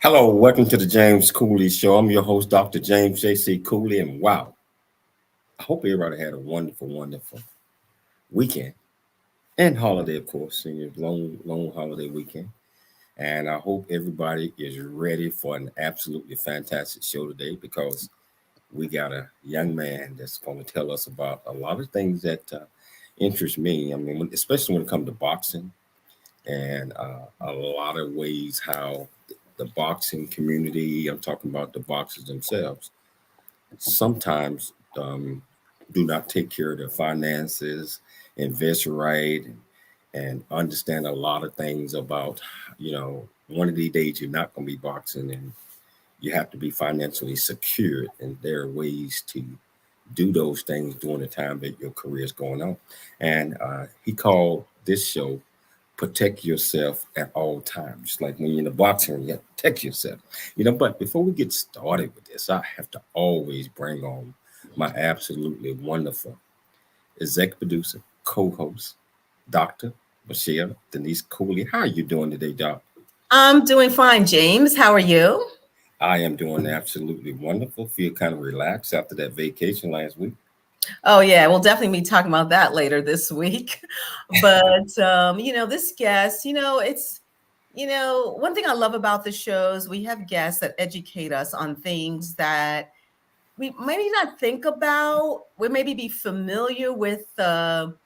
Hello, welcome to the James Cooley Show. I'm your host, Dr. James J.C. Cooley, and wow, I hope everybody had a wonderful, wonderful weekend and holiday, of course, and your long, long holiday weekend. And I hope everybody is ready for an absolutely fantastic show today because we got a young man that's going to tell us about a lot of things that interest me. I mean, especially when it comes to boxing and a lot of ways how the boxing community, I'm talking about the boxers themselves, sometimes do not take care of their finances, invest right, and understand a lot of things about, one of these days you're not going to be boxing and you have to be financially secured. And there are ways to do those things during the time that your career is going on. And he called this show Protect Yourself at All Times. Just like when you're in the boxing ring, you have to protect yourself. But before we get started with this, I have to always bring on my absolutely wonderful executive producer, co-host, Dr. Michelle Denise Cooley. How are you doing today, Doc? I'm doing fine, James. How are you? I am doing absolutely wonderful. Feel kind of relaxed after that vacation last week. Oh, yeah, we'll definitely be talking about that later this week. But, this guest, one thing I love about the shows, we have guests that educate us on things that we maybe not think about. We maybe be familiar with the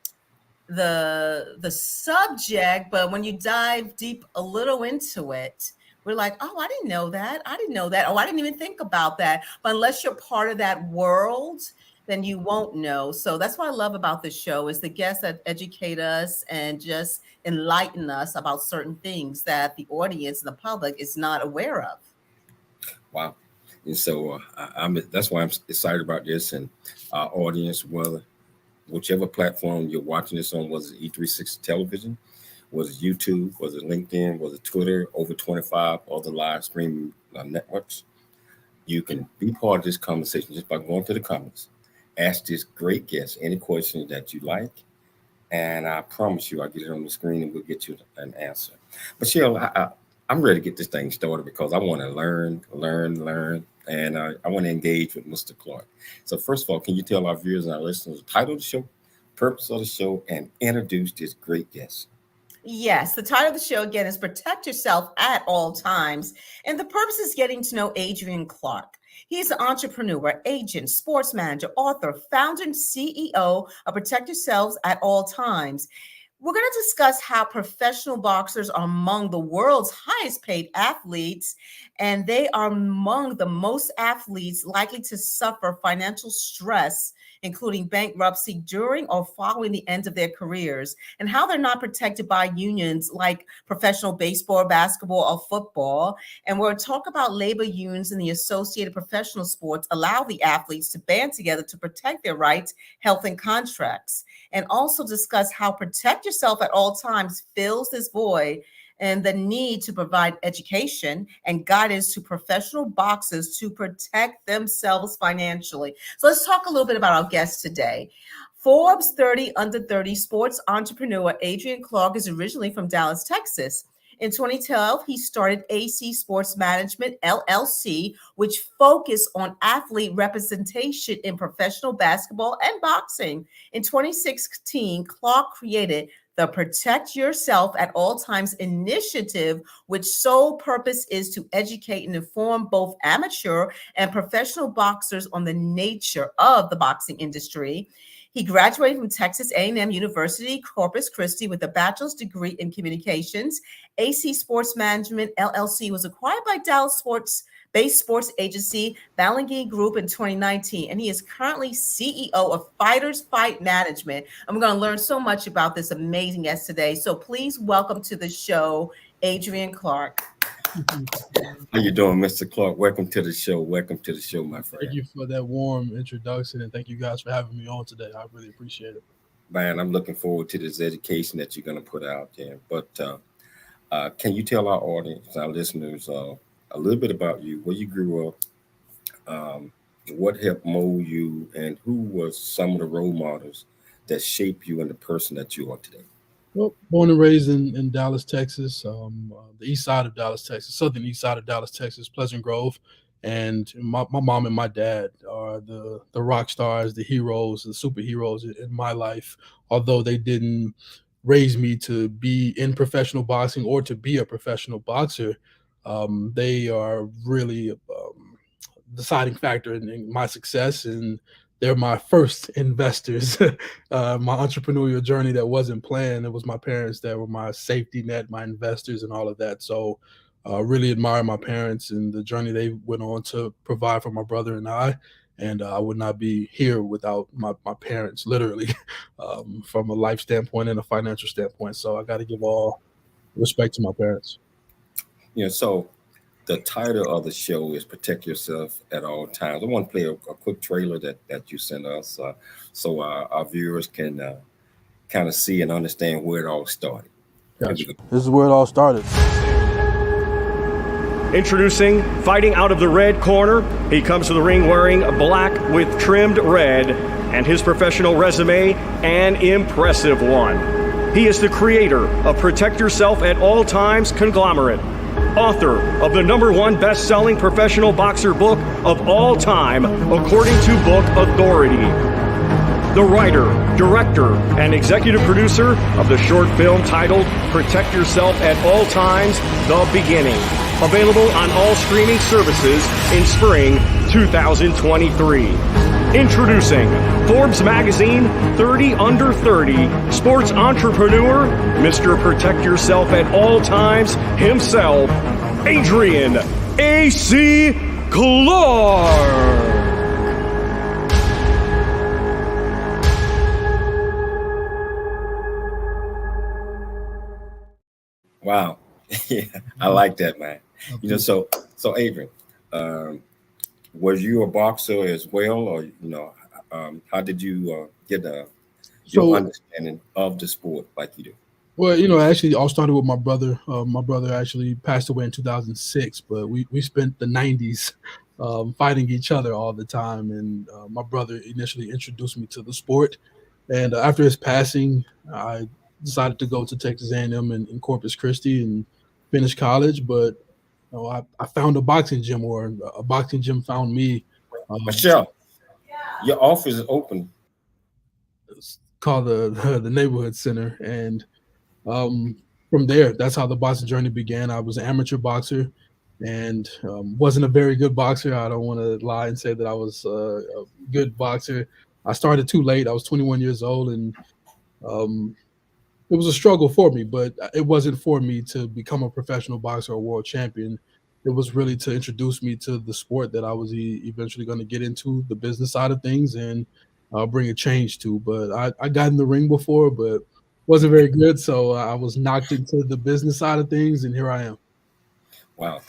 subject, but when you dive deep a little into it, we're like, oh, I didn't know that. I didn't know that. Oh, I didn't even think about that. But unless you're part of that world, then you won't know. So that's what I love about this show is the guests that educate us and just enlighten us about certain things that the audience and the public is not aware of. Wow. And so I'm that's why I'm excited about this and our audience, whether whichever platform you're watching this on, was it E360 television, was it YouTube, was it LinkedIn, was it Twitter, over 25 other live streaming networks. You can be part of this conversation just by going to the comments. Ask this great guest any questions that you like, and I promise you, I'll get it on the screen and we'll get you an answer. Michelle, I'm ready to get this thing started because I want to learn, and I want to engage with Mr. Clark. So, first of all, can you tell our viewers and our listeners the title of the show, purpose of the show, and introduce this great guest? Yes, the title of the show again is Protect Yourself at All Times. And the purpose is getting to know Adrian Clark. He's an entrepreneur, agent, sports manager, author, founder, and CEO of Protect Yourselves at All Times. We're going to discuss how professional boxers are among the world's highest paid athletes, and they are among the most athletes likely to suffer financial stress, including bankruptcy during or following the end of their careers, and how they're not protected by unions like professional baseball, basketball, or football. And we'll talk about labor unions and the associated professional sports allow the athletes to band together to protect their rights, health, and contracts, and also discuss how protect yourself at all times fills this void and the need to provide education and guidance to professional boxers to protect themselves financially. So let's talk a little bit about our guest today. Forbes 30 Under 30 sports entrepreneur Adrian Clark is originally from Dallas, Texas. In 2012, he started AC Sports Management LLC, which focused on athlete representation in professional basketball and boxing. In 2016, Clark created the Protect Yourself at All Times initiative, which sole purpose is to educate and inform both amateur and professional boxers on the nature of the boxing industry. He graduated from Texas A&M University, Corpus Christi, with a bachelor's degree in communications. AC Sports Management LLC was acquired by Dallas sports-based sports agency Balangine Group in 2019, and he is currently CEO of Fighters Fight Management. I'm going to learn so much about this amazing guest today. So please welcome to the show, Adrian Clark. How you doing, Mr. Clark? Welcome to the show. Welcome to the show, my Thank friend. you for that warm introduction, and thank you guys for having me on today. I really appreciate it. Man, I'm looking forward to this education that you're going to put out there. But can you tell our audience, our listeners, a little bit about you, where you grew up, um, what helped mold you, and who was some of the role models that shaped you and the person that you are today? Well, born and raised in Dallas, Texas, the east side of Dallas, Texas, southern east side of Dallas, Texas, Pleasant Grove. And my mom and my dad are the rock stars, the heroes, the superheroes in my life. Although they didn't raise me to be in professional boxing or to be a professional boxer, they are really deciding factor in my success, and they're my first investors. My entrepreneurial journey that wasn't planned. It was my parents that were my safety net, my investors, and all of that. So, really admire my parents and the journey they went on to provide for my brother and I. And I would not be here without my parents, literally, from a life standpoint and a financial standpoint. So I got to give all respect to my parents. So the title of the show is Protect Yourself at All Times. I want to play a quick trailer that you sent us so our viewers can kind of see and understand where it all started. Gotcha. This is where it all started. Introducing, fighting out of the red corner, he comes to the ring wearing black with trimmed red, and his professional resume, an impressive one. He is the creator of Protect Yourself at All Times conglomerate, author of the #1 best-selling professional boxer book of all time, according to Book Authority. The writer, director, and executive producer of the short film titled Protect Yourself at All Times, The Beginning. Available on all streaming services in spring 2023. Introducing Forbes Magazine 30 Under 30 Sports Entrepreneur, Mr. Protect Yourself at All Times himself, Adrian A.C. Clark. Wow. Yeah, I like that, man. So Adrian, was you a boxer as well, or how did you get your understanding of the sport like you do? Well, actually, all started with my brother. My brother actually passed away in 2006, but we spent the 90s fighting each other all the time. And my brother initially introduced me to the sport. And after his passing, I decided to go to Texas A&M in Corpus Christi and finish college. But I found a boxing gym, or a boxing gym found me. Michelle, your office is open. It's called the Neighborhood Center. And from there, that's how the boxing journey began. I was an amateur boxer and wasn't a very good boxer. I don't want to lie and say that I was a good boxer. I started too late. I was 21 years old, and it was a struggle for me, but it wasn't for me to become a professional boxer or world champion. It was really to introduce me to the sport that I was eventually going to get into, the business side of things, and bring a change to. But I got in the ring before, but wasn't very good. So I was knocked into the business side of things, and here I am. Wow.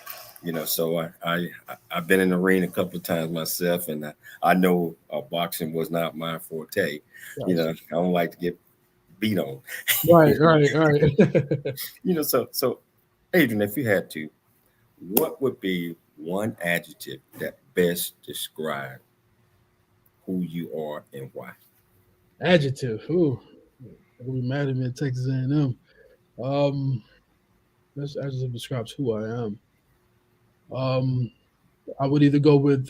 So I've been in the ring a couple of times myself, and I know boxing was not my forte. Yes. I don't like to get beat on. Right. So Adrian, if you had to, what would be one adjective that best describe who you are and why? Adjective. Ooh, we mad at me at Texas A&M. This adjective describes who I am. I would either go with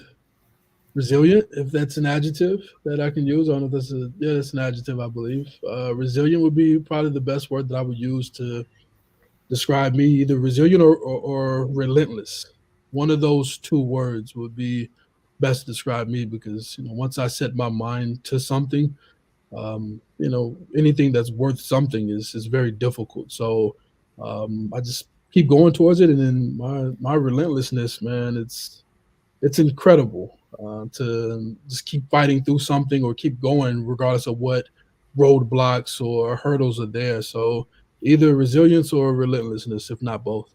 resilient, if that's an adjective that I can use. I don't know if that's an adjective, I believe. Resilient would be probably the best word that I would use to describe me, either resilient or relentless. One of those two words would be best to describe me, because once I set my mind to something, anything that's worth something is very difficult. So I just keep going towards it, and then my relentlessness, man, it's incredible to just keep fighting through something or keep going regardless of what roadblocks or hurdles are there. So either resilience or relentlessness, if not both.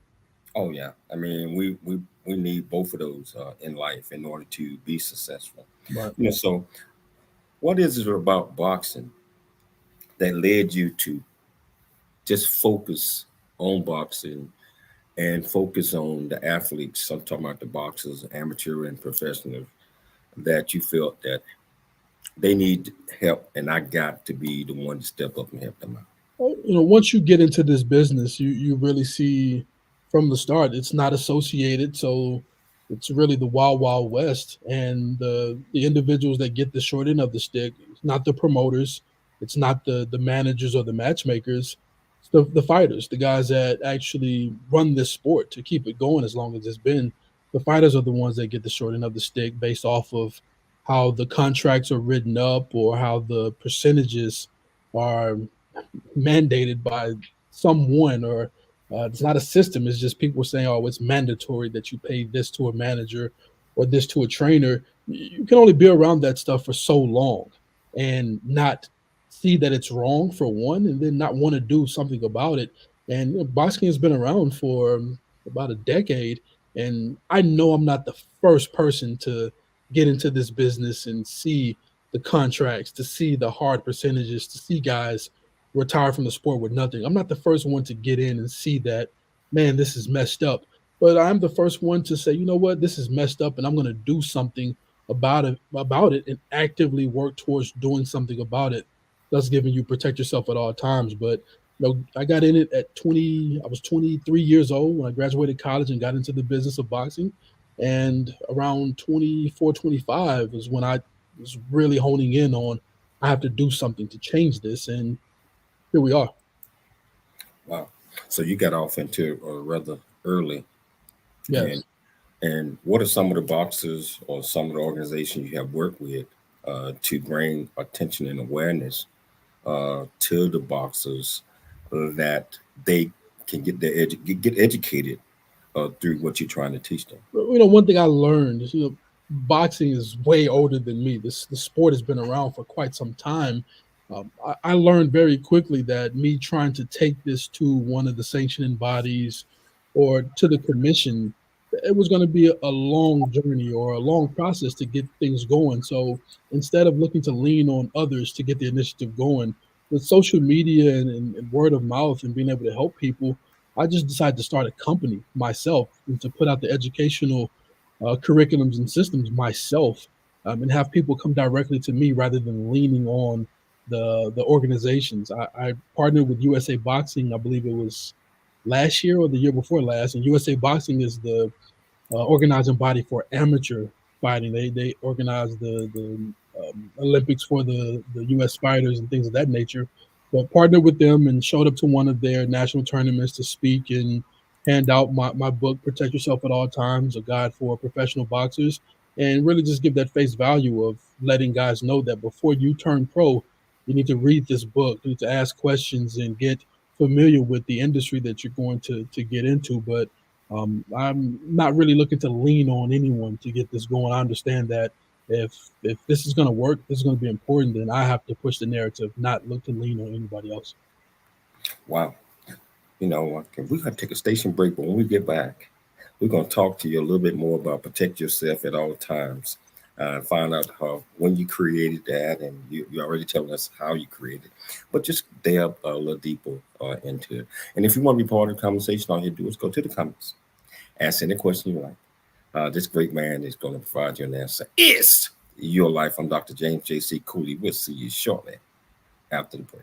Oh yeah, I mean we need both of those in life in order to be successful. Right. So what is it about boxing that led you to just focus on boxing and focus on the athletes? I'm talking about the boxers, amateur and professional, that you felt that they need help and I got to be the one to step up and help them out. Once you get into this business, you really see from the start it's not associated, so it's really the wild wild west, and the individuals that get the short end of the stick, it's not the promoters, it's not the managers or the matchmakers, it's the fighters, the guys that actually run this sport to keep it going as long as it's been. The fighters are the ones that get the short end of the stick based off of how the contracts are written up or how the percentages are mandated by someone, or it's not a system. It's just people saying, oh, it's mandatory that you pay this to a manager or this to a trainer. You can only be around that stuff for so long and not see that it's wrong, for one, and then not want to do something about it. And boxing has been around for about a decade, and I know I'm not the first person to get into this business and see the contracts, to see the hard percentages, to see guys retire from the sport with nothing. I'm not the first one to get in and see that, man, this is messed up. But I'm the first one to say, you know what, this is messed up, and I'm going to do something about it, and actively work towards doing something about it. Thus, giving you protect yourself at all times. But I got in it at 20. I was 23 years old when I graduated college and got into the business of boxing. And around 24, 25 is when I was really honing in on I have to do something to change this. And here we are. Wow. So you got off into it rather early. Yes. And what are some of the boxers or some of the organizations you have worked with to bring attention and awareness to the boxers that they can get educated through what you're trying to teach them? One thing I learned is, boxing is way older than me. The sport has been around for quite some time. I learned very quickly that me trying to take this to one of the sanctioning bodies or to the commission, it was going to be a long journey or a long process to get things going. So instead of looking to lean on others to get the initiative going, with social media and word of mouth and being able to help people, I just decided to start a company myself and to put out the educational curriculums and systems myself, and have people come directly to me rather than leaning on the organizations. I partnered with USA Boxing, I believe it was last year or the year before last, and USA Boxing is the organizing body for amateur fighting. They organize the Olympics for the U.S. fighters and things of that nature. But partnered with them and showed up to one of their national tournaments to speak and hand out my book, Protect Yourself at All Times, a guide for professional boxers, and really just give that face value of letting guys know that before you turn pro, you need to read this book, you need to ask questions and get familiar with the industry that you're going to get into. But I'm not really looking to lean on anyone to get this going. I understand that if this is going to work, this is going to be important, then I have to push the narrative, not look to lean on anybody else. Wow. We're going to take a station break, but when we get back, we're going to talk to you a little bit more about protect yourself at all times. Find out when you created that, and you're already telling us how you created, but just delve a little deeper into it. And if you want to be part of the conversation, all you do is go to the comments, ask any question you like. This great man is going to provide you an answer. It's your life. I'm Dr. James J.C. Cooley. We'll see you shortly after the break.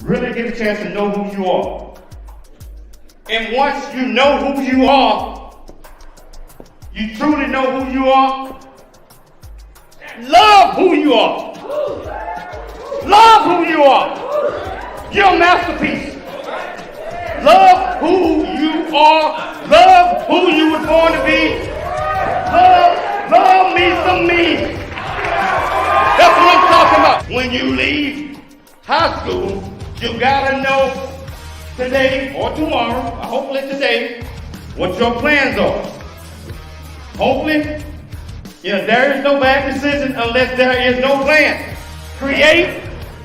Really get a chance to know who you are. And once you know who you are, you truly know who you are, love who you are. Love who you are. You're a masterpiece. Love who you are. Love who you were born to be. Love me some me. That's what I'm talking about. When you leave high school, you gotta know today or tomorrow, hopefully today, what your plans are. Hopefully, there is no bad decision unless there is no plan. Create,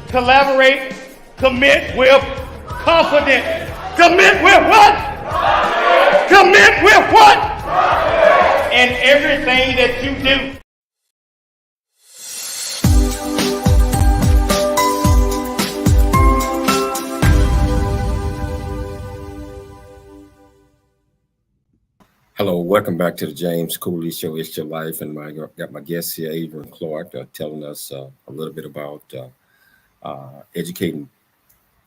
collaborate, commit with confidence. Commit with what? Commit with what? And everything that you do. Hello, welcome back to the James Cooley Show. It's Your Life, and I got my guest here, Adrian Clark, telling us a little bit about educating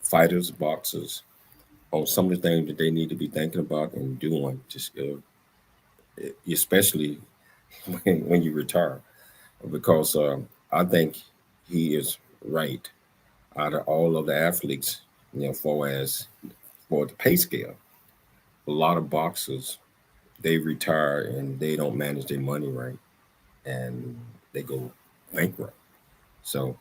fighters, boxers, on some of the things that they need to be thinking about and doing, just especially when you retire, because I think he is right. Out of all of the athletes, for the pay scale, a lot of boxers, they retire and they don't manage their money right, and they go bankrupt. So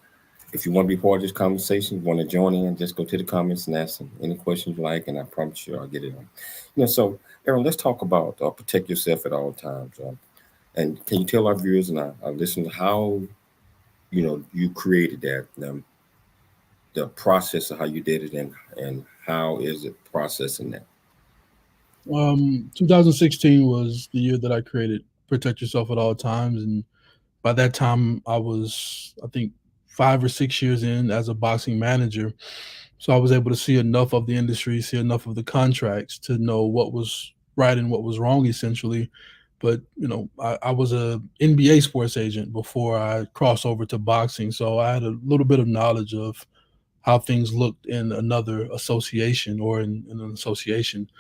if you want to be part of this conversation, want to join in, just go to the comments and ask them any questions you like, and I promise you I'll get it on. So Aaron, let's talk about protect yourself at all times. And can you tell our viewers and our listeners how you created that, the process of how you did it, and how is it processing that? 2016 was the year that I created Protect Yourself at All Times. And by that time, I was, I think, 5 or 6 years in as a boxing manager. So I was able to see enough of the industry, see enough of the contracts to know what was right and what was wrong, essentially. But, I was a NBA sports agent before I crossed over to boxing. So I had a little bit of knowledge of how things looked in another association or in an association.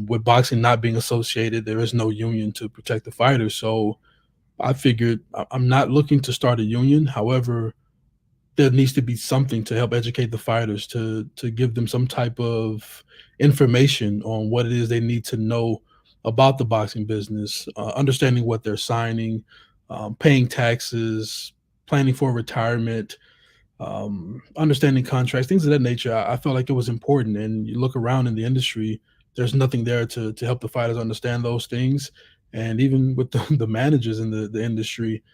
With boxing not being associated, there is no union to protect the fighters. So I figured I'm not looking to start a union. However, there needs to be something to help educate the fighters, to give them some type of information on what it is they need to know about the boxing business, understanding what they're signing, paying taxes, planning for retirement, understanding contracts, things of that nature. I felt like it was important. And you look around in the industry, there's nothing there to help the fighters understand those things. And even with the managers in the industry,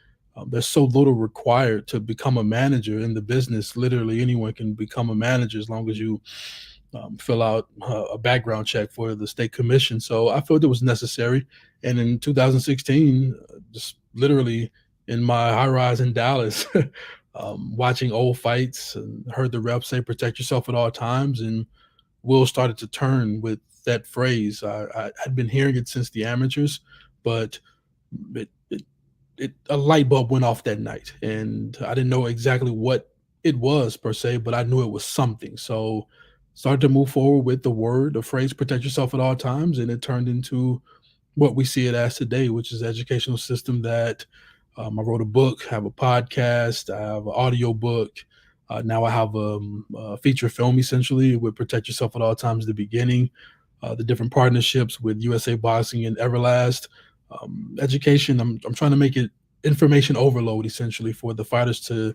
there's so little required to become a manager in the business. Literally anyone can become a manager as long as you fill out a background check for the state commission. So I felt it was necessary. And in 2016, just literally in my high rise in Dallas, watching old fights, and heard the rep say, protect yourself at all times. And wheels started to turn with that phrase. I had been hearing it since the amateurs, but a light bulb went off that night, and I didn't know exactly what it was per se, but I knew it was something. So started to move forward with the phrase, protect yourself at all times. And it turned into what we see it as today, which is an educational system that I wrote a book, have a podcast, I have an audio book. Now I have a feature film, essentially, with Protect Yourself at All Times, the beginning, the different partnerships with USA Boxing and Everlast. Education, I'm trying to make it information overload, essentially, for the fighters to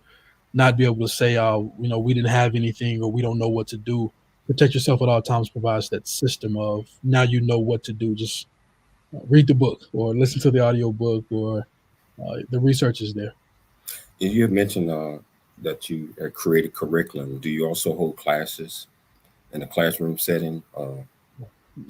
not be able to say, we didn't have anything or we don't know what to do. Protect Yourself at All Times provides that system of, now you know what to do. Just read the book or listen to the audio book, or the research is there. You have mentioned that you created curriculum. Do you also hold classes in a classroom setting?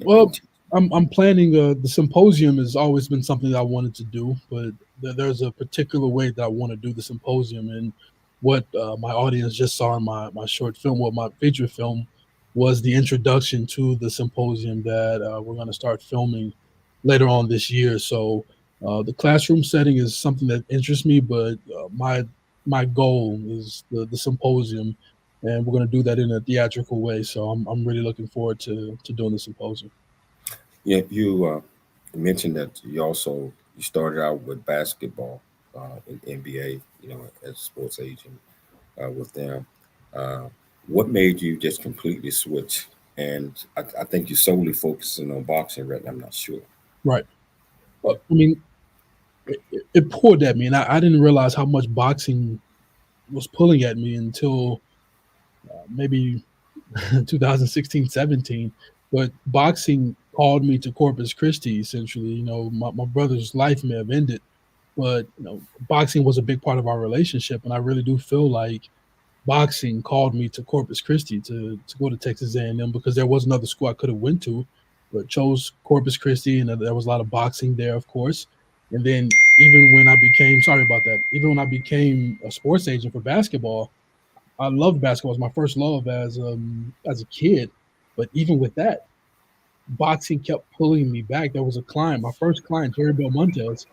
Well, I'm planning the symposium has always been something that I wanted to do, but there's a particular way that I want to do the symposium. And what my audience just saw in my short film, my feature film, was the introduction to the symposium that we're going to start filming later on this year. So the classroom setting is something that interests me, but my goal is the symposium, and we're going to do that in a theatrical way. So I'm really looking forward to doing the symposium. Yeah, you mentioned that you started out with basketball in NBA, as a sports agent with them. What made you just completely switch? And I think you're solely focusing on boxing right now. I'm not sure. Right. Well, I mean, it pulled at me, and I didn't realize how much boxing was pulling at me until maybe 2016, 17. But boxing called me to Corpus Christi, essentially. My brother's life may have ended, but boxing was a big part of our relationship. And I really do feel like boxing called me to Corpus Christi to go to Texas A&M, because there was another school I could have went to, but chose Corpus Christi, and there was a lot of boxing there, of course. And then even when I became, sorry about that, even when I became a sports agent for basketball, I loved basketball. It was my first love as a kid. But even with that, boxing kept pulling me back. There was a client, my first client, Jerry Belmontes.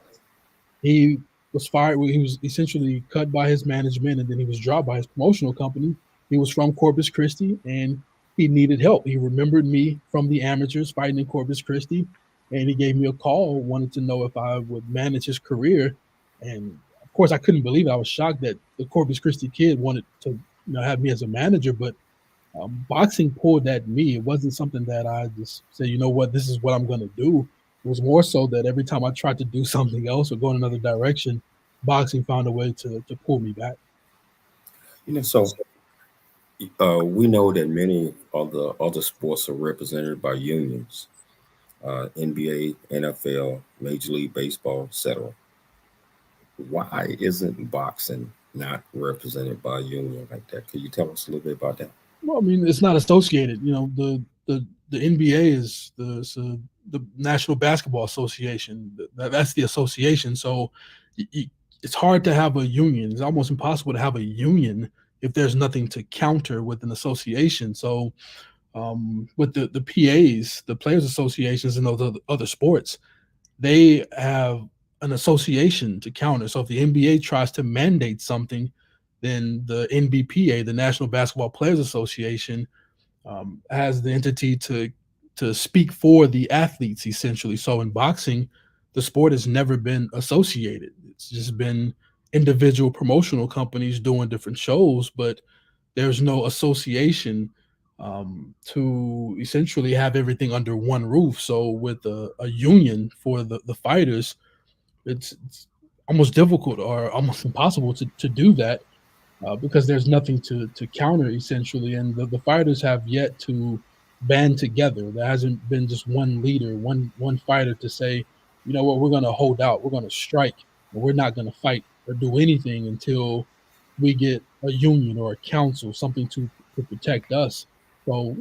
He was fired. He was essentially cut by his management, and then he was dropped by his promotional company. He was from Corpus Christi, and he needed help. He remembered me from the amateurs fighting in Corpus Christi, and he gave me a call, wanted to know if I would manage his career. And of course, I couldn't believe it. I was shocked that the Corpus Christi kid wanted to have me as a manager, but boxing pulled at me. It wasn't something that I just said, you know what, this is what I'm going to do. It was more so that every time I tried to do something else or go in another direction, boxing found a way to pull me back. So we know that many of the other sports are represented by unions, NBA, NFL, Major League Baseball, etc. Why isn't boxing not represented by a union like that? Could you tell us a little bit about that? Well, I mean, it's not associated. The NBA is the National Basketball Association. That's the association. So it's hard to have a union. It's almost impossible to have a union if there's nothing to counter with an association. So with the PAs, the Players Associations, and those other sports, they have an association to counter. So if the NBA tries to mandate something, then the NBPA, the National Basketball Players Association, has the entity to speak for the athletes, essentially. So in boxing, the sport has never been associated. It's just been individual promotional companies doing different shows, but there's no association to essentially have everything under one roof. So with a union for the fighters, it's almost difficult or almost impossible to do that, because there's nothing to counter, essentially. And the fighters have yet to band together. There hasn't been just one leader, one fighter to say, you know what, we're going to hold out, we're going to strike, and we're not going to fight or do anything until we get a union or a council, something to protect us. So,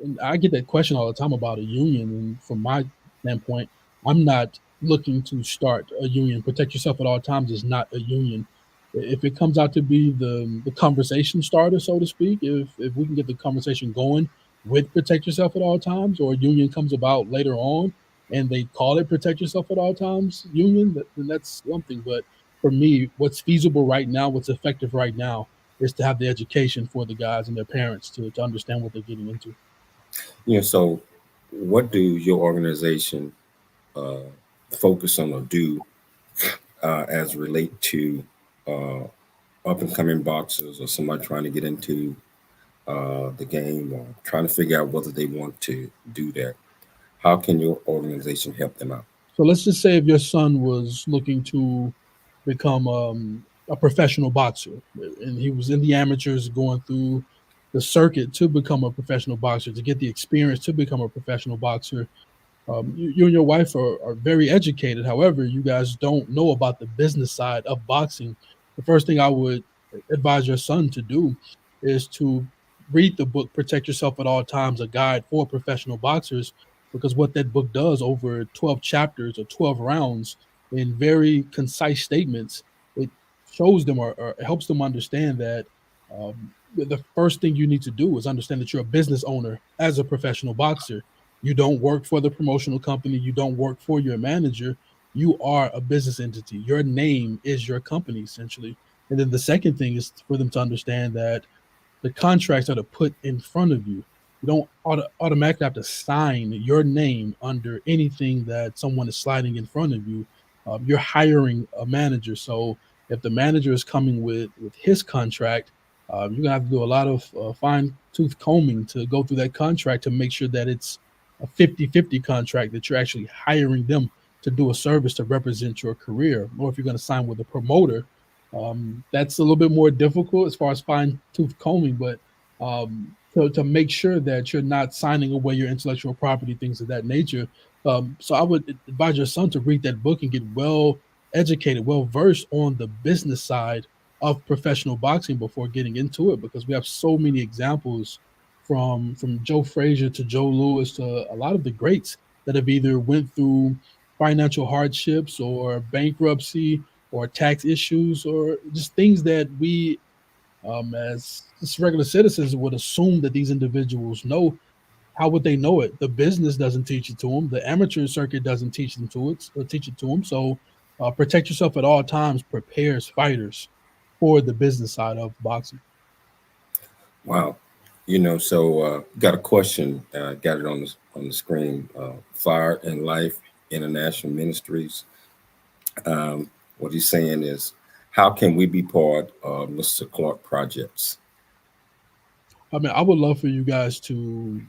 and I get that question all the time about a union. And from my standpoint, I'm not looking to start a union. Protect Yourself at All Times is not a union. If it comes out to be the conversation starter, so to speak, if we can get the conversation going with Protect Yourself at All Times, or a union comes about later on and they call it Protect Yourself at All Times union, then that's something. But for me, what's feasible right now, what's effective right now, is to have the education for the guys and their parents to understand what they're getting into. So what do your organization focus on or do as relate to up and coming boxers or somebody trying to get into the game or trying to figure out whether they want to do that? How can your organization help them out? So let's just say if your son was looking to become a professional boxer, and he was in the amateurs going through the circuit to become a professional boxer, to get the experience to become a professional boxer. You and your wife are very educated. However, you guys don't know about the business side of boxing. The first thing I would advise your son to do is to read the book Protect Yourself at All Times, a guide for professional boxers, because what that book does over 12 chapters or 12 rounds in very concise statements, it shows them or helps them understand that the first thing you need to do is understand that you're a business owner as a professional boxer. You don't work for the promotional company. You don't work for your manager. You are a business entity. Your name is your company, essentially. And then the second thing is for them to understand that the contracts that are put in front of you, you don't automatically have to sign your name under anything that someone is sliding in front of you. You're hiring a manager. So if the manager is coming with his contract, You're going to have to do a lot of fine tooth combing to go through that contract to make sure that it's a 50-50 contract, that you're actually hiring them to do a service to represent your career. Or if you're going to sign with a promoter, that's a little bit more difficult as far as fine tooth combing, but to make sure that you're not signing away your intellectual property, things of that nature. So I would advise your son to read that book and get well educated, well versed on the business side of professional boxing before getting into it, because we have so many examples from Joe Frazier to Joe Louis to a lot of the greats that have either went through financial hardships or bankruptcy or tax issues or just things that we as just regular citizens would assume that these individuals know. How would they know it? The business doesn't teach it to them. The amateur circuit doesn't teach it to them. So protect yourself at all times prepares fighters for the business side of boxing. Wow. So got a question. Got it on the screen. Fire and Life International Ministries. What he's saying is, how can we be part of Mr. Clark projects? I mean, I would love for you guys to.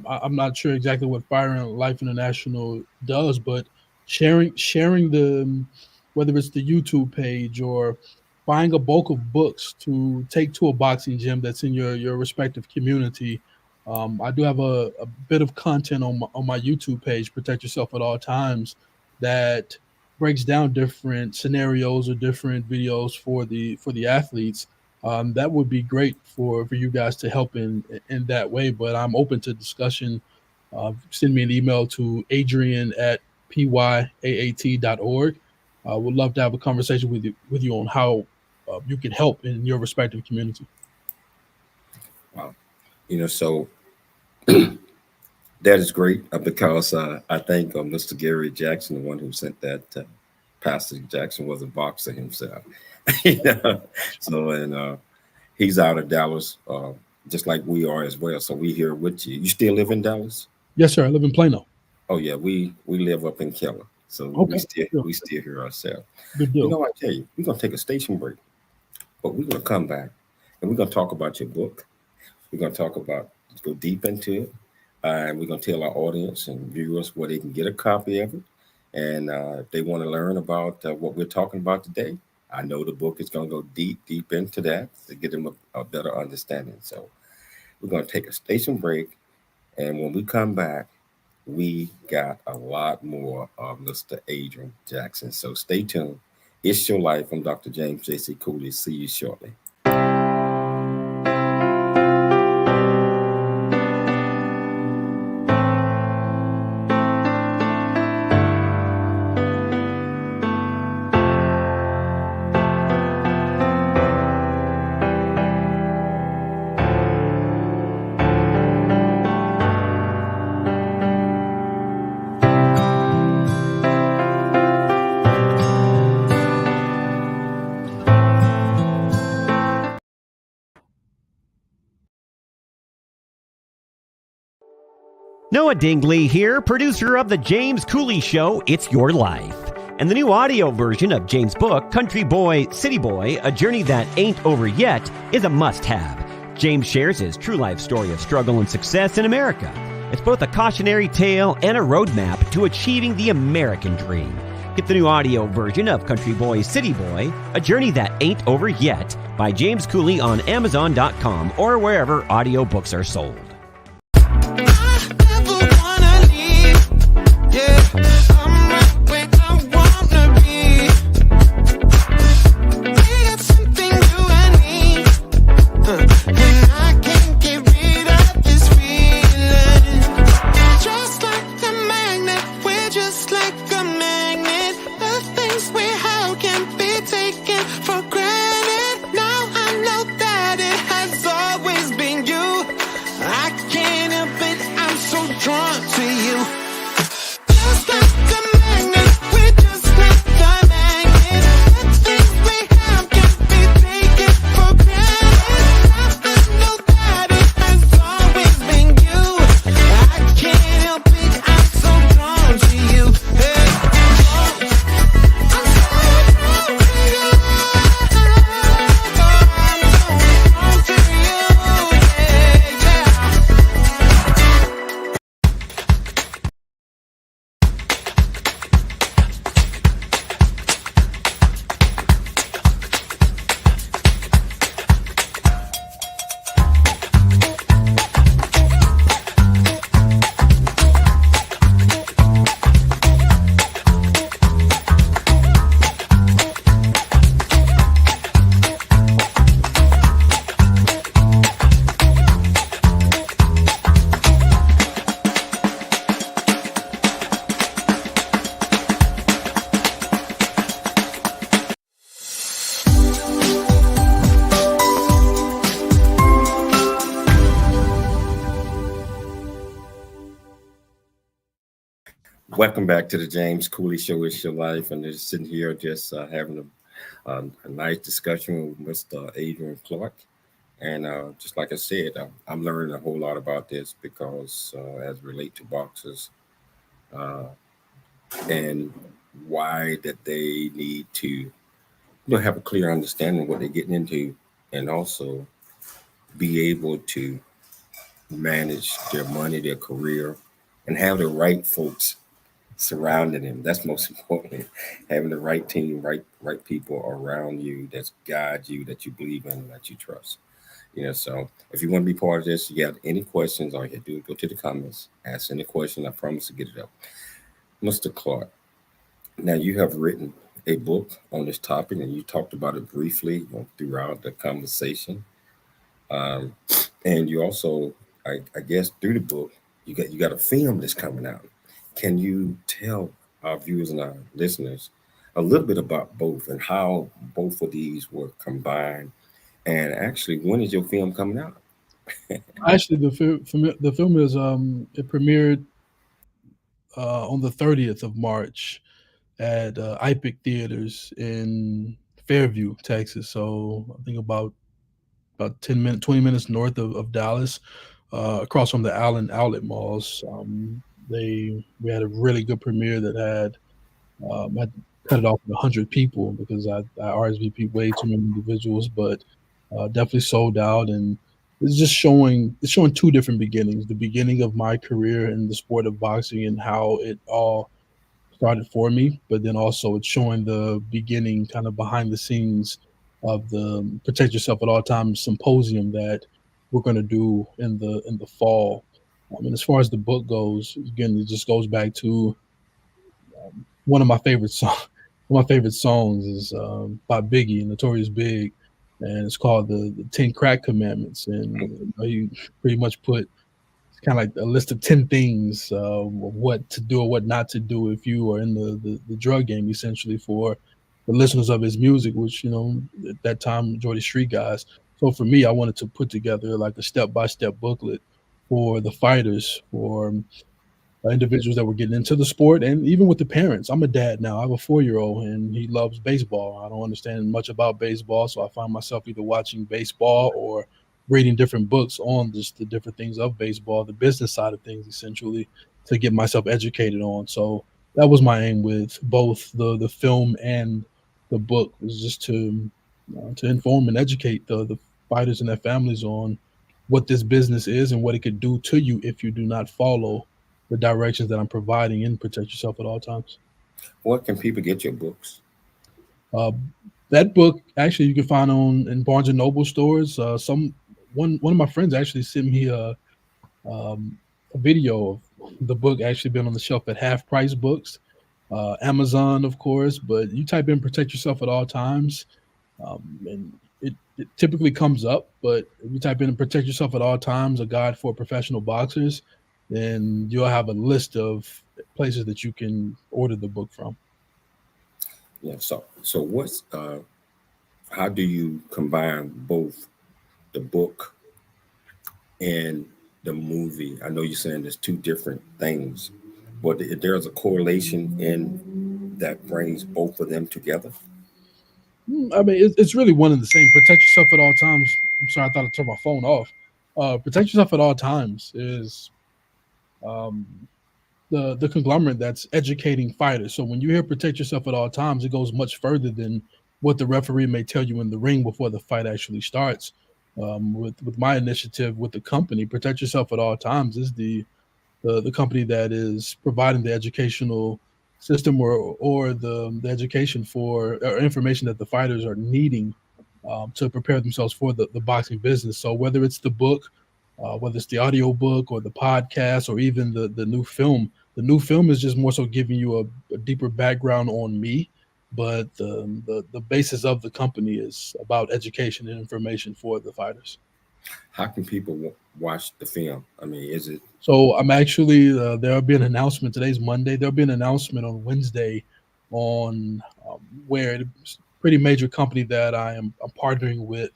I'm not sure exactly what Fire and Life International does, but sharing the, whether it's the YouTube page or buying a bulk of books to take to a boxing gym that's in your respective community. I do have a bit of content on my YouTube page, Protect Yourself at All Times, that breaks down different scenarios or different videos for the athletes. That would be great for you guys to help in that way. But I'm open to discussion. Send me an email to Adrian at pyaat.org. Would love to have a conversation with you on how you can help in your respective community. Wow. So that is great because I think Mr. Gary Jackson, the one who sent that, Pastor Jackson was a boxer himself. So, and he's out of Dallas, just like we are as well. So we here with you. You still live in Dallas? Yes, sir. I live in Plano. Oh yeah, we live up in Keller. So okay. we still here ourselves. Good deal. I tell you, we're gonna take a station break, but we're gonna come back and we're gonna talk about your book. We're gonna go deep into it, and we're gonna tell our audience and viewers where they can get a copy of it. And if they want to learn about what we're talking about today, I know the book is going to go deep into that to get them a better understanding. So we're going to take a station break. And when we come back, we got a lot more of Mr. Adrian Jackson. So stay tuned. It's Your Life. I'm Dr. James J.C. Cooley. See you shortly. Noah Dingley here, producer of The James Cooley Show, It's Your Life. And the new audio version of James' book, Country Boy, City Boy, A Journey That Ain't Over Yet, is a must-have. James shares his true life story of struggle and success in America. It's both a cautionary tale and a roadmap to achieving the American dream. Get the new audio version of Country Boy, City Boy, A Journey That Ain't Over Yet by James Cooley on Amazon.com or wherever audiobooks are sold. Welcome back to the James Cooley Show. It's your life, and just sitting here, just having a nice discussion with Mr. Adrian Clark. And just like I said, I'm learning a whole lot about this because as it relate to boxers uh, and why that they need to have a clear understanding of what they're getting into, and also be able to manage their money, their career, and have the right folks surrounding them. That's most important. Having the right team, right people around you that guide you, that you believe in, that you trust. So if you want to be part of this, you got any questions, all you have to do is go to the comments, ask any question. I promise to get it up. Mr. Clark, now you have written a book on this topic, and you talked about it briefly throughout the conversation. Um, and you also, I guess, through the book, you got a film that's coming out. Can you tell our viewers and our listeners a little bit about both and how both of these were combined? And actually, when is your film coming out? Actually, the film is it premiered on the 30th of March at IPIC Theaters in Fairview, Texas. So I think about 20 minutes north of Dallas, across from the Allen Outlet Malls. We had a really good premiere that had I cut it off with 100 people because I RSVP'd way too many individuals, but definitely sold out. And it's showing two different beginnings: the beginning of my career in the sport of boxing and how it all started for me, but then also it's showing the beginning, kind of behind the scenes, of the Protect Yourself at All Times symposium that we're going to do in the fall. And as far as the book goes, again, it just goes back to one of my favorite songs. One of my favorite songs is by Biggie, Notorious Big, and it's called the 10 Crack Commandments. And he pretty much put kind of like a list of 10 things of what to do or what not to do if you are in the drug game, essentially, for the listeners of his music, which, at that time, majority street guys. So for me, I wanted to put together like a step-by-step booklet for the fighters, for individuals that were getting into the sport, and even with the parents. I'm a dad now. I have a 4-year-old, and he loves baseball. I don't understand much about baseball, so I find myself either watching baseball or reading different books on just the different things of baseball, the business side of things, essentially, to get myself educated on. So that was my aim with both the film and the book, was just to inform and educate the fighters and their families on what this business is and what it could do to you if you do not follow the directions that I'm providing in Protect Yourself at All Times. Where can people get your books? That book, actually, you can find in Barnes and Noble stores. One of my friends actually sent me a video of the book actually been on the shelf at Half Price Books, Amazon, of course. But you type in Protect Yourself at All Times, and it typically comes up. But if you type in Protect Yourself at All Times, a guide for professional boxers, then you'll have a list of places that you can order the book from. Yeah. So what's how do you combine both the book and the movie? I know you're saying there's two different things, but there's a correlation in that brings both of them together. I mean, it's really one and the same. Protect Yourself at All Times. I'm sorry, I thought I turned my phone off. Protect Yourself at All Times is the conglomerate that's educating fighters. So when you hear Protect Yourself at All Times, it goes much further than what the referee may tell you in the ring before the fight actually starts. With my initiative with the company, Protect Yourself at All Times is the company that is providing the educational system or the education for or information that the fighters are needing to prepare themselves for the boxing business. So whether it's the book, whether it's the audio book or the podcast or even the new film. The new film is just more so giving you a deeper background on me, but the basis of the company is about education and information for the fighters. How can people watch the film? I mean, is it? So I'm actually there'll be an announcement. Today's Monday. There'll be an announcement on Wednesday on where it's a pretty major company that I'm partnering with.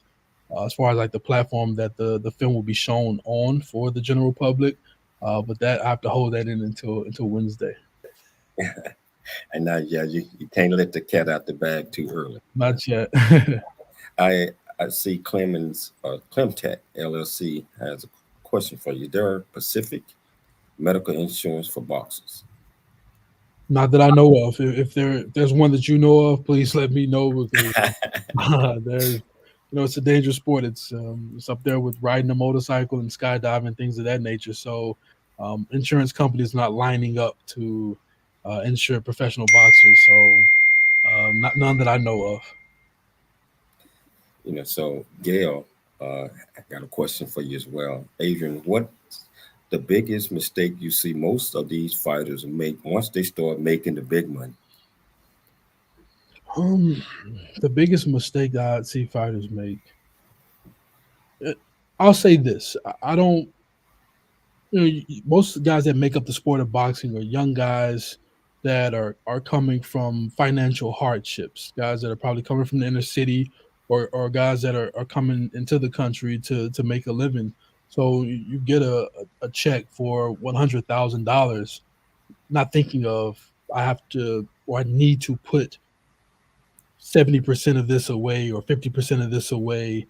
As far as like the platform that the film will be shown on for the general public, but that I have to hold that in until Wednesday. And now, yeah, you can't let the cat out the bag too early. Not yet. I I see Clemtech LLC has a question for you. There are Pacific medical insurance for boxers. Not that I know of. If there's one that you know of, please let me know, because there's, it's a dangerous sport. It's up there with riding a motorcycle and skydiving, things of that nature. So insurance companies not lining up to insure professional boxers. So none that I know of. So Gail, I got a question for you as well. Adrian, what the biggest mistake you see most of these fighters make once they start making the big money? The biggest mistake that I see fighters make, I'll say this: I don't. Most guys that make up the sport of boxing are young guys that are coming from financial hardships, guys that are probably coming from the inner city, or guys that are coming into the country to make a living. So you get a check for $100,000, not thinking of, I have to, or I need to put 70% of this away or 50% of this away.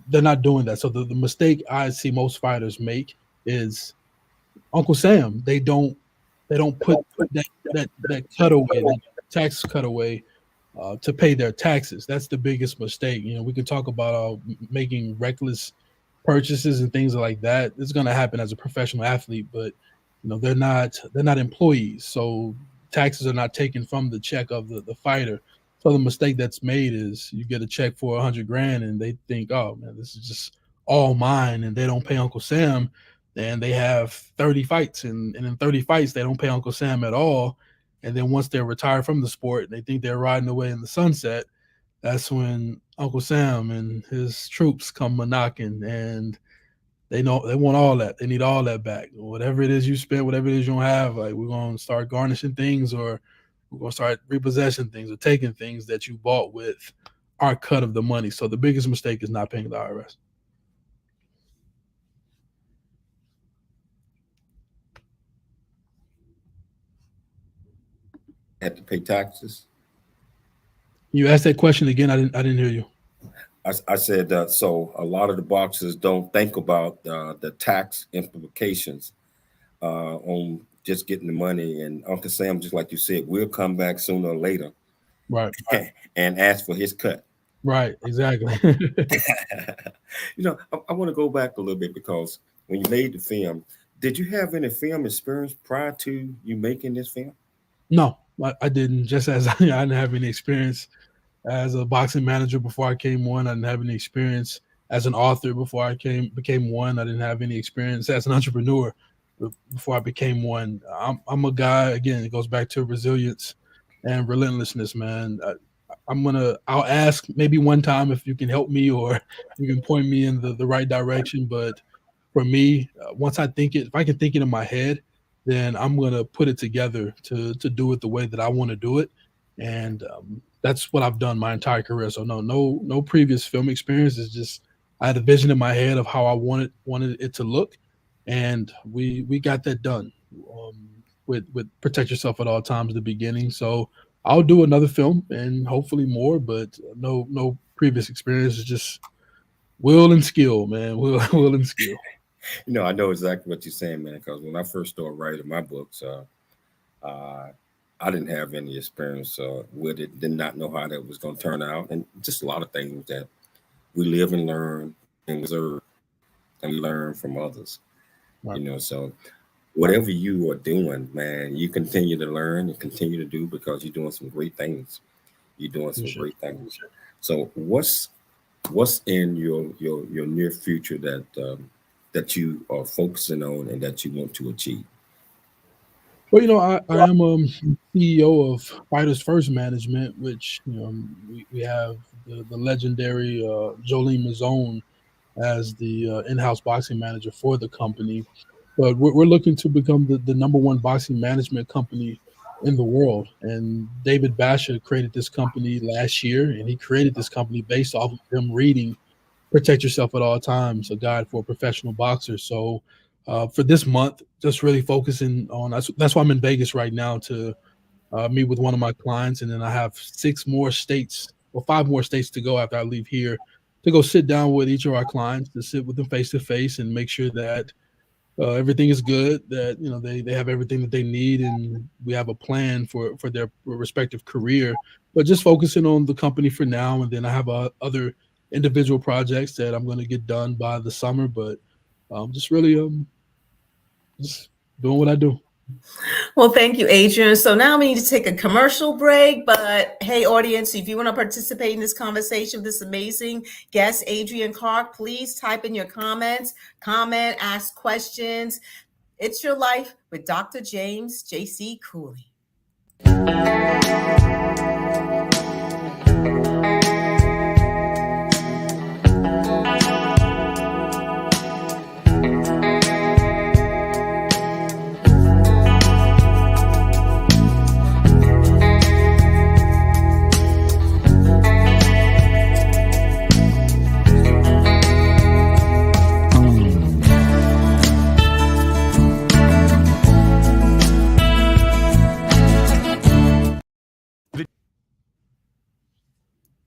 They're not doing that. So the mistake I see most fighters make is Uncle Sam. They don't put that cutaway, that tax cutaway, to pay their taxes. That's the biggest mistake. We can talk about making reckless purchases and things like that. It's going to happen as a professional athlete, but they're not employees, so taxes are not taken from the check of the fighter. So the mistake that's made is you get a check for $100,000 and they think, oh man, this is just all mine, and they don't pay Uncle Sam. And they have 30 fights, and in 30 fights they don't pay Uncle Sam at all. And then once they're retired from the sport, they think they're riding away in the sunset. That's when Uncle Sam and his troops come knocking, and they know they want all that. They need all that back. Whatever it is you spent, whatever it is you don't have, like, we're gonna start garnishing things, or we're gonna start repossessing things or taking things that you bought with our cut of the money. So the biggest mistake is not paying the IRS. Have to pay taxes? You asked that question again. I didn't hear you. I said so a lot of the boxers don't think about the tax implications on just getting the money. And Uncle Sam, just like you said, will come back sooner or later, Right. and ask for his cut. Right. Exactly. I want to go back a little bit, because when you made the film, did you have any film experience prior to you making this film? No, I didn't. Just as I didn't have any experience as a boxing manager before I came one. I didn't have any experience as an author before I became one. I didn't have any experience as an entrepreneur before I became one. I'm a guy, again, it goes back to resilience and relentlessness, man. I'll ask maybe one time if you can help me, or you can point me in the right direction. But for me, once I think it, if I can think it in my head, then I'm going to put it together to do it the way that I want to do it. And that's what I've done my entire career. So no previous film experience. It's just, I had a vision in my head of how I wanted it to look. And we got that done with Protect Yourself at All Times at the beginning. So I'll do another film and hopefully more, but no previous experience. Is just will and skill, man. Will and skill. I know exactly what you're saying, man, because when I first started writing my books, I didn't have any experience with it, did not know how that was going to turn out, and just a lot of things that we live and learn and observe and learn from others. Right. So whatever you are doing, man, you continue to learn and continue to do, because you're doing some great things. Great things. So what's in your near future that you are focusing on and that you want to achieve? Well, I am CEO of Fighters First Management, which we have the legendary Jolene Mazzone as the in-house boxing manager for the company. But we're looking to become the number one boxing management company in the world. And David Basher created this company last year, and he created this company based off of him reading Protect Yourself at All Times, a guide for professional boxers. So for this month, just really focusing on, that's why I'm in Vegas right now, to meet with one of my clients, and then I have 5 more states to go after I leave here to go sit down with each of our clients, to sit with them face to face and make sure that everything is good, that they have everything that they need, and we have a plan for their respective career. But just focusing on the company for now, and then I have other individual projects that I'm going to get done by the summer. But just really just doing what I do. Well, thank you, Adrian. So now we need to take a commercial break. But hey, audience, if you want to participate in this conversation with this amazing guest, Adrian Clark, please type in your comments, ask questions. It's Your Life with Dr. James J.C. Cooley.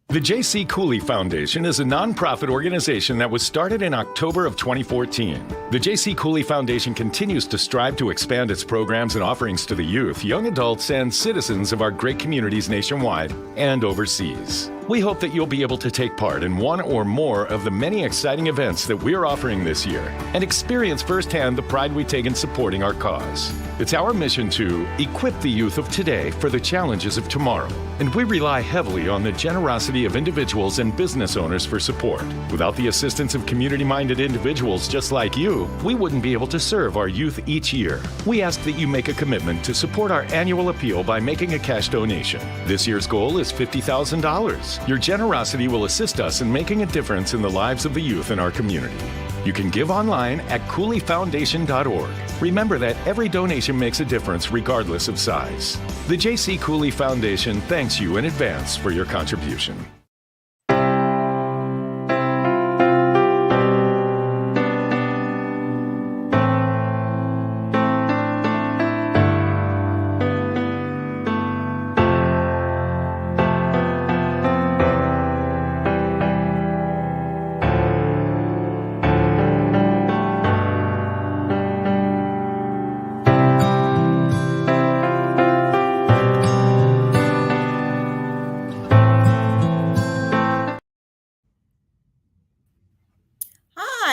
The J.C. Cooley Foundation is a nonprofit organization that was started in October of 2014. The J.C. Cooley Foundation continues to strive to expand its programs and offerings to the youth, young adults, and citizens of our great communities nationwide and overseas. We hope that you'll be able to take part in one or more of the many exciting events that we're offering this year and experience firsthand the pride we take in supporting our cause. It's our mission to equip the youth of today for the challenges of tomorrow, and we rely heavily on the generosity of individuals and business owners for support. Without the assistance of community-minded individuals just like you, we wouldn't be able to serve our youth each year. We ask that you make a commitment to support our annual appeal by making a cash donation. This year's goal is $50,000. Your generosity will assist us in making a difference in the lives of the youth in our community. You can give online at CooleyFoundation.org. Remember that every donation makes a difference regardless of size. The J.C. Cooley Foundation thanks you in advance for your contribution.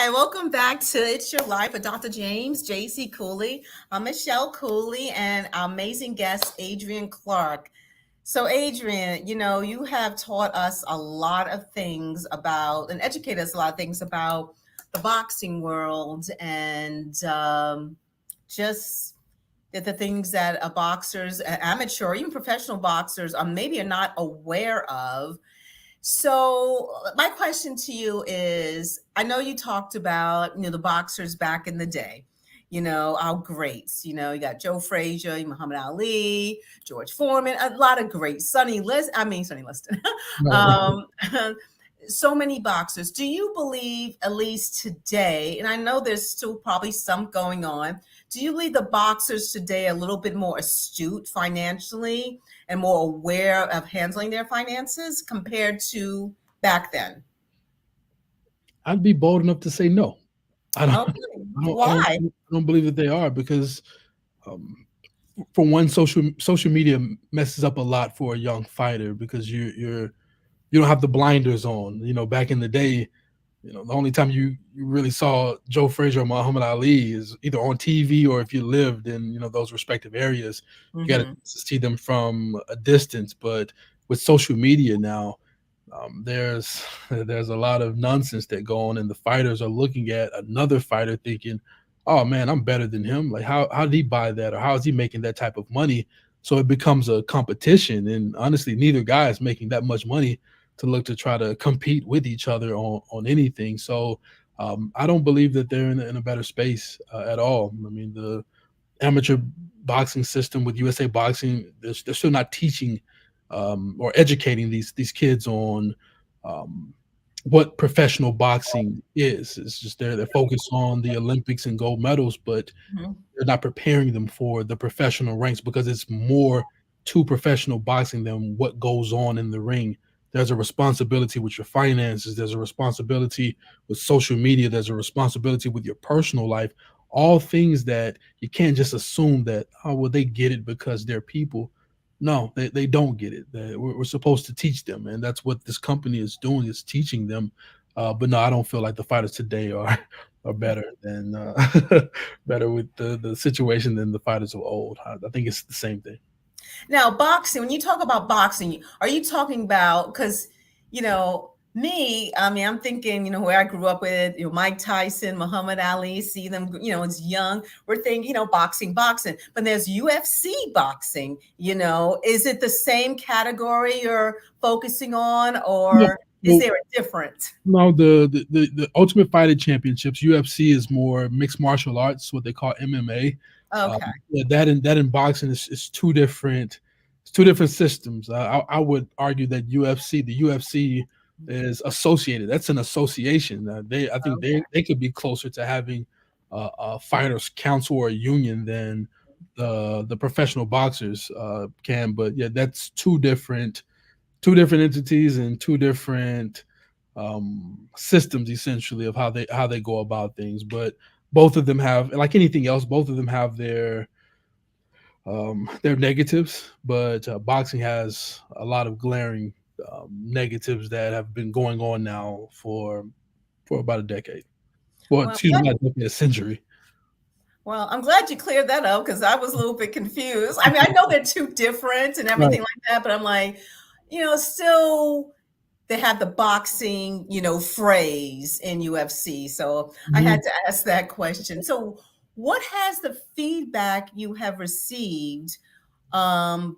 Welcome back to It's Your Life with Dr. James J.C. Cooley. I'm Michelle Cooley and our amazing guest, Adrian Clark. So, Adrian, you have taught us a lot of things about and educated us a lot of things about the boxing world and just the things that boxers, amateur, even professional boxers, maybe are not aware of. So my question to you is, I know you talked about, the boxers back in the day, our greats, you got Joe Frazier, Muhammad Ali, George Foreman, a lot of greats, Sonny Liston. So many boxers. Do you believe, at least today, and I know there's still probably some going on, do you believe the boxers today are a little bit more astute financially and more aware of handling their finances compared to back then? I'd be bold enough to say no. Why? I don't believe that they are, because for one, social media messes up a lot for a young fighter, because you don't have the blinders on. Back in the day, the only time you really saw Joe Frazier or Muhammad Ali is either on TV, or if you lived in those respective areas, you got to see them from a distance. But with social media now, there's a lot of nonsense that go on, and the fighters are looking at another fighter thinking, "Oh man, I'm better than him. Like how did he buy that, or how is he making that type of money?" So it becomes a competition, and honestly, neither guy is making that much money to look to try to compete with each other on anything. So I don't believe that they're in a better space at all. I mean, the amateur boxing system with USA Boxing, they're still not teaching or educating these kids on what professional boxing is. It's just they're focused on the Olympics and gold medals, but they're not preparing them for the professional ranks, because it's more to professional boxing than what goes on in the ring. There's a responsibility with your finances. There's a responsibility with social media. There's a responsibility with your personal life. All things that you can't just assume that, oh, well, they get it because they're people. No, they don't get it. We're supposed to teach them, and that's what this company is doing, is teaching them. But no, I don't feel like the fighters today are better than better with the situation than the fighters of old. I think it's the same thing. Now, boxing, when you talk about boxing, are you talking about, because, me, I mean, I'm thinking, where I grew up with, Mike Tyson, Muhammad Ali, see them, as young, we're thinking, boxing. But there's UFC boxing, is it the same category you're focusing on, or is there a difference? No, the Ultimate Fighting Championships, UFC, is more mixed martial arts, what they call MMA. Okay. That in boxing is two different systems. I would argue that the UFC is associated. That's an association. I think they could be closer to having a fighters council or a union than the professional boxers can. But yeah, that's two different entities and two different systems, essentially, of how they go about things. But both of them have, like anything else, both of them have their negatives. But boxing has a lot of glaring negatives that have been going on now for about a decade. Well, excuse me, not a decade, a century. Well, I'm glad you cleared that up, because I was a little bit confused. I mean, I know they're two different and everything like that, but I'm like, still they have the boxing, phrase in UFC. So I had to ask that question. So what has the feedback you have received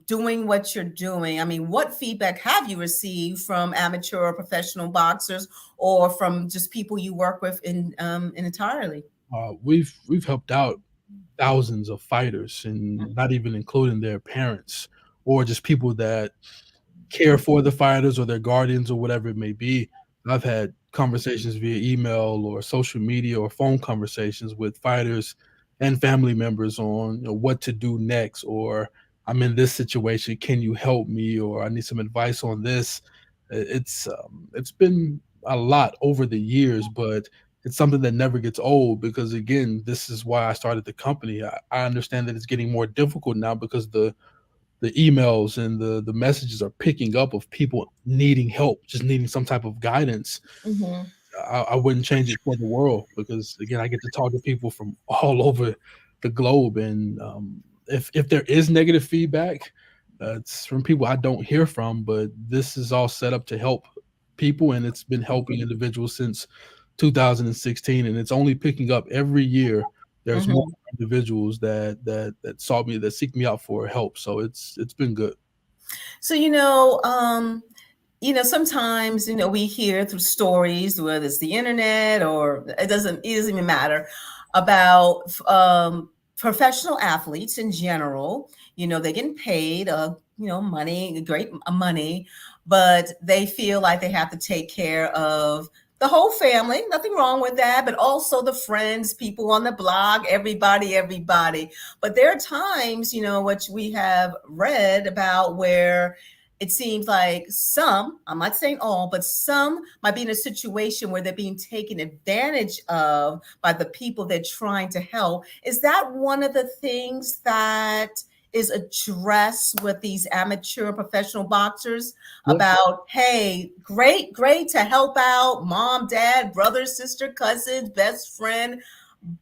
doing what you're doing? I mean, what feedback have you received from amateur or professional boxers, or from just people you work with in entirely? We've helped out thousands of fighters, and not even including their parents or just people that care for the fighters or their guardians or whatever it may be. I've had conversations via email or social media or phone conversations with fighters and family members on what to do next, or I'm in this situation, can you help me, or I need some advice on this. It's been a lot over the years, but it's something that never gets old, because again, this is why I started the company. I understand that it's getting more difficult now because the emails and the messages are picking up of people needing help, just needing some type of guidance. I wouldn't change it for the world, because again, I get to talk to people from all over the globe, and if there is negative feedback, it's from people I don't hear from. But this is all set up to help people, and it's been helping individuals since 2016, and it's only picking up every year. There's more individuals that sought me, that seek me out for help. So it's been good. So sometimes we hear through stories, whether it's the internet or it doesn't even matter, about professional athletes in general. They're getting paid money, great money, but they feel like they have to take care of the whole family. Nothing wrong with that, but also the friends, people on the blog, everybody. But there are times, which we have read about, where it seems like some, I'm not saying all, but some might be in a situation where they're being taken advantage of by the people they're trying to help. Is that one of the things that is addressed with these amateur professional boxers about, hey, great to help out mom, dad, brother, sister, cousins, best friend,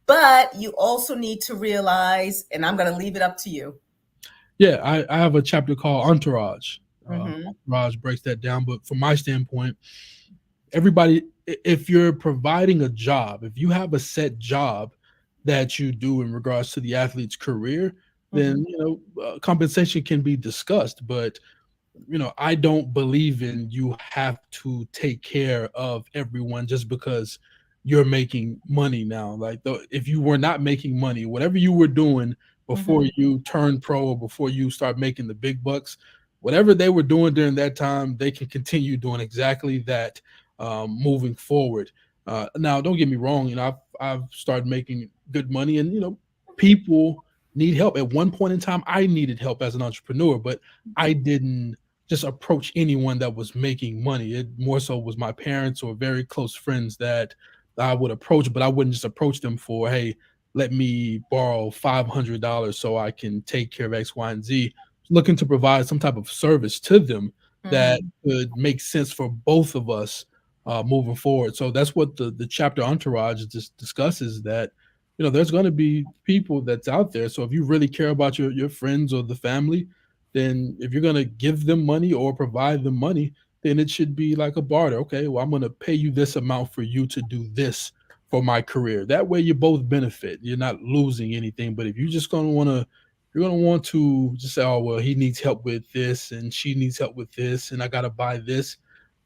but you also need to realize, and I'm going to leave it up to you. Yeah, I have a chapter called Entourage. Entourage breaks that down, but from my standpoint, everybody, if you're providing a job, if you have a set job that you do in regards to the athlete's career, then compensation can be discussed. But I don't believe in you have to take care of everyone just because you're making money now. Like, if you were not making money, whatever you were doing before you turned pro or before you start making the big bucks, whatever they were doing during that time, they can continue doing exactly that moving forward. Now, don't get me wrong. I've started making good money, and people need help. At one point in time, I needed help as an entrepreneur, but I didn't just approach anyone that was making money. It more so was my parents or very close friends that I would approach, but I wouldn't just approach them for, hey, let me borrow $500 so I can take care of X, Y, and Z. Looking to provide some type of service to them that could make sense for both of us moving forward. So that's what the chapter Entourage just discusses, that there's going to be people that's out there. So if you really care about your friends or the family, then if you're going to give them money or provide them money, then it should be like a barter. Okay, well, I'm going to pay you this amount for you to do this for my career. That way you both benefit. You're not losing anything. But if you're just going to want to, you're going to want to just say, oh, well, he needs help with this and she needs help with this and I got to buy this,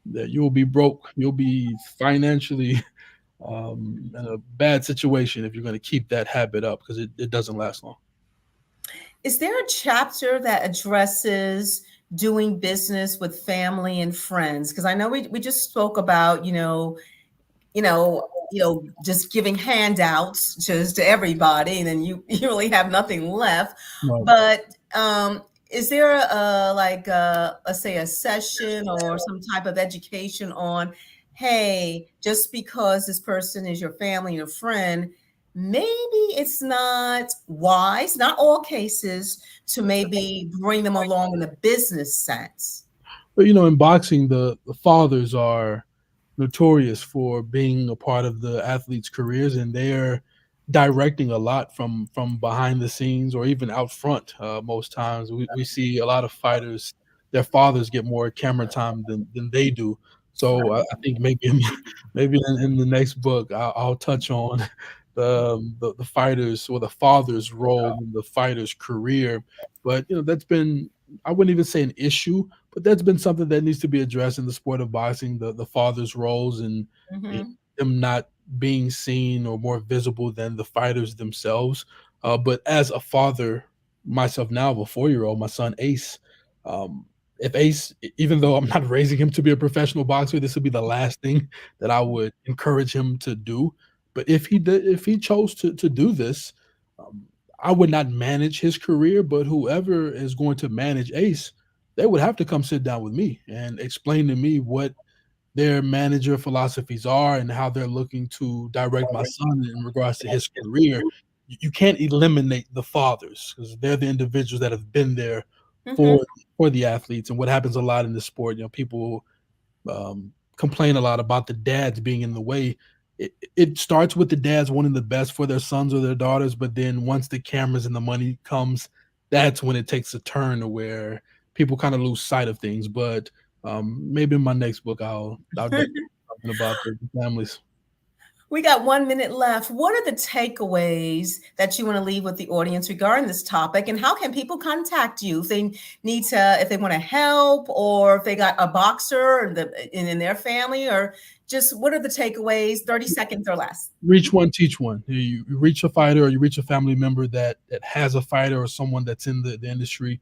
that you'll be broke. You'll be financially in a bad situation if you're going to keep that habit up, because it doesn't last long. Is there a chapter that addresses doing business with family and friends? Because I know we just spoke about, just giving handouts just to everybody, and then you really have nothing left. Right. But is there let's say a session or some type of education on, hey, just because this person is your family, your friend, maybe it's not wise, not all cases, to maybe bring them along in the business sense? But in boxing, the fathers are notorious for being a part of the athletes' careers, and they're directing a lot from behind the scenes or even out front. Most times we see a lot of fighters, their fathers get more camera time than they do. So I think maybe in the next book I'll touch on the fighters or the father's role in the fighter's career. But that's been, I wouldn't even say an issue, but that's been something that needs to be addressed in the sport of boxing, the father's roles and them not being seen or more visible than the fighters themselves. But as a father myself now, of a 4-year-old, my son Ace, if Ace, even though I'm not raising him to be a professional boxer, this would be the last thing that I would encourage him to do. But if he chose to do this, I would not manage his career, but whoever is going to manage Ace, they would have to come sit down with me and explain to me what their manager philosophies are and how they're looking to direct my son in regards to his career. You can't eliminate the fathers, because they're the individuals that have been there for the athletes. And what happens a lot in the sport, people complain a lot about the dads being in the way. It starts with the dads wanting the best for their sons or their daughters, but then once the cameras and the money comes, that's when it takes a turn to where people kind of lose sight of things. But maybe in my next book, I'll definitely talking about the families. We got 1 minute left. What are the takeaways that you want to leave with the audience regarding this topic? And how can people contact you if they need to, if they want to help, or if they got a boxer in their family, or just what are the takeaways? 30 seconds or less. Reach one, teach one. You reach a fighter, or you reach a family member that has a fighter or someone that's in the industry.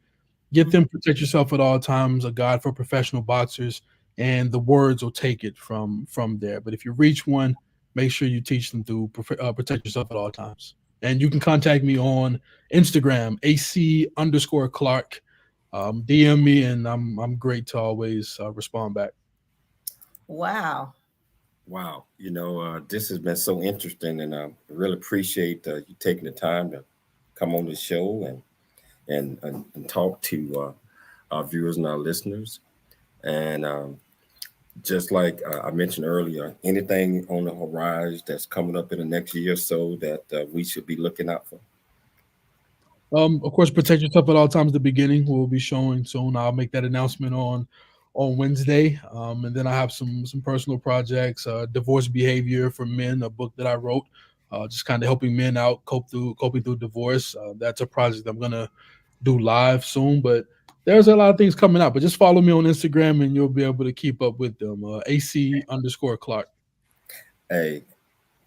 Get them Protect Yourself at All Times, a guide for professional boxers, and the words will take it from there. But if you reach one, make sure you teach them through Protect Yourself at All Times. And you can contact me on Instagram, AC_Clark. DM me, and I'm great to always respond back. Wow. This has been so interesting, and I really appreciate you taking the time to come on the show and talk to our viewers and our listeners. And just like I mentioned earlier, anything on the horizon that's coming up in the next year or so that we should be looking out for? Of course, Protect Yourself at All Times, the beginning, will be showing soon. I'll make that announcement on Wednesday. And then I have some personal projects, Divorce Behavior for Men, a book that I wrote, just kind of helping men out coping through divorce. That's a project I'm going to do live soon, but there's a lot of things coming out. But just follow me on Instagram and you'll be able to keep up with them. AC_Clark. Hey,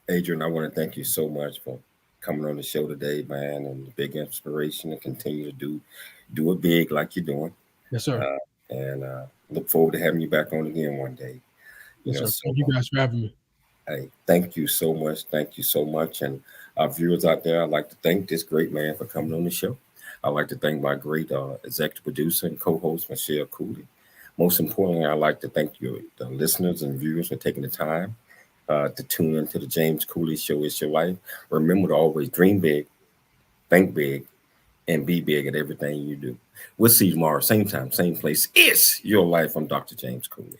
Adrian, I want to thank you so much for coming on the show today, man, and big inspiration, and continue to do it big like you're doing. Yes, sir. And look forward to having you back on again one day. Yes, sir. Thank you guys for having me. Hey, thank you so much. Thank you so much. And our viewers out there, I'd like to thank this great man for coming on the show. I'd like to thank my great executive producer and co-host, Michelle Cooley. Most importantly, I'd like to thank you, the listeners and viewers, for taking the time to tune into the James Cooley Show. It's your life. Remember to always dream big, think big, and be big at everything you do. We'll see you tomorrow, same time, same place. It's your life. I'm Dr. James Cooley.